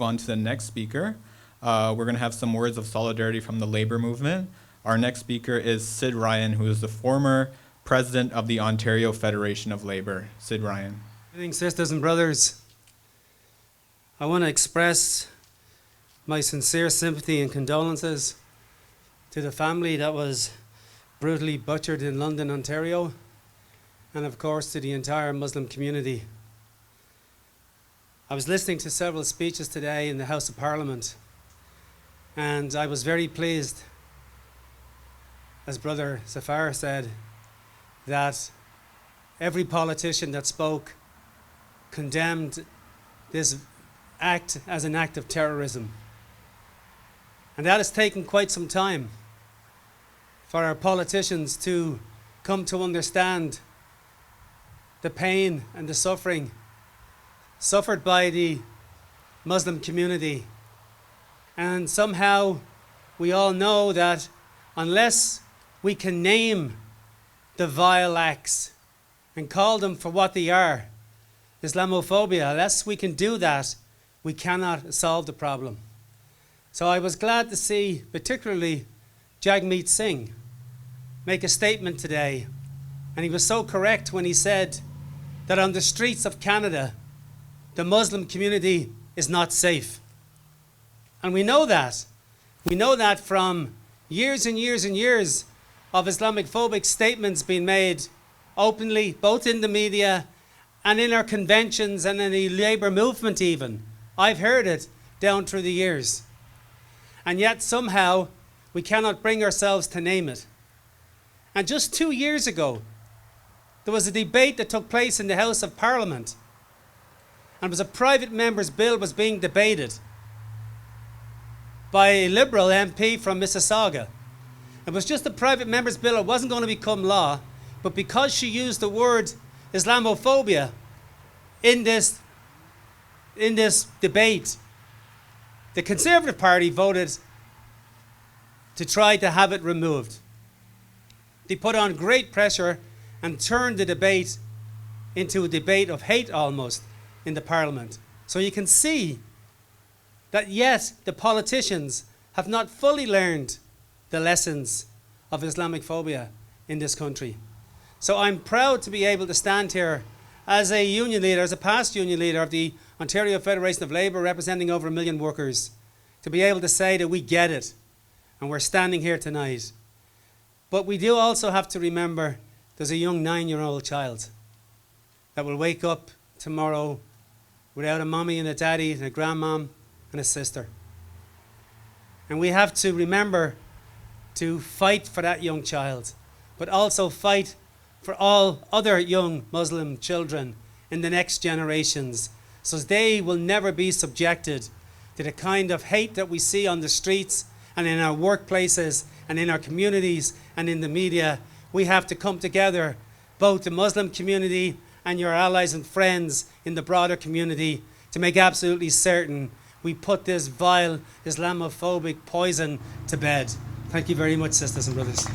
on to the next speaker. We're going to have some words of solidarity from the labor movement. Our next speaker is Sid Ryan, who is the former president of the Ontario Federation of Labour. Sid Ryan. Good evening, sisters and brothers. I want to express my sincere sympathy and condolences to the family that was brutally butchered in London, Ontario, and of course to the entire Muslim community. I was listening to several speeches today in the House of Parliament, and I was very pleased, as Brother Zafar said, that every politician that spoke condemned this act as an act of terrorism. And that has taken quite some time for our politicians to come to understand the pain and the suffering suffered by the Muslim community. And somehow we all know that unless we can name the vile acts and call them for what they are, Islamophobia, unless we can do that, we cannot solve the problem. So I was glad to see particularly Jagmeet Singh make a statement today, and he was so correct when he said that on the streets of Canada the Muslim community is not safe. And we know that. We know that from years and years and years of Islamophobic statements being made openly, both in the media and in our conventions and in the labour movement even. I've heard it down through the years. And yet somehow we cannot bring ourselves to name it. And just 2 years ago, there was a debate that took place in the House of Parliament, and it was a private member's bill was being debated by a Liberal MP from Mississauga. It was just a private member's bill. It wasn't going to become law, but because she used the word Islamophobia in this debate, the Conservative Party voted to try to have it removed. They put on great pressure and turned the debate into a debate of hate almost in the Parliament. So you can see that yet the politicians have not fully learned the lessons of Islamophobia in this country. So I'm proud to be able to stand here as a union leader, as a past union leader of the Ontario Federation of Labour, representing over 1 million workers, to be able to say that we get it and we're standing here tonight. But we do also have to remember there's a young 9-year-old child that will wake up tomorrow without a mommy and a daddy and a grandmom and a sister. And we have to remember to fight for that young child, but also fight for all other young Muslim children in the next generations, so they will never be subjected to the kind of hate that we see on the streets and in our workplaces and in our communities and in the media. We have to come together, both the Muslim community and your allies and friends in the broader community, to make absolutely certain we put this vile Islamophobic poison to bed. Thank you very much, sisters and brothers.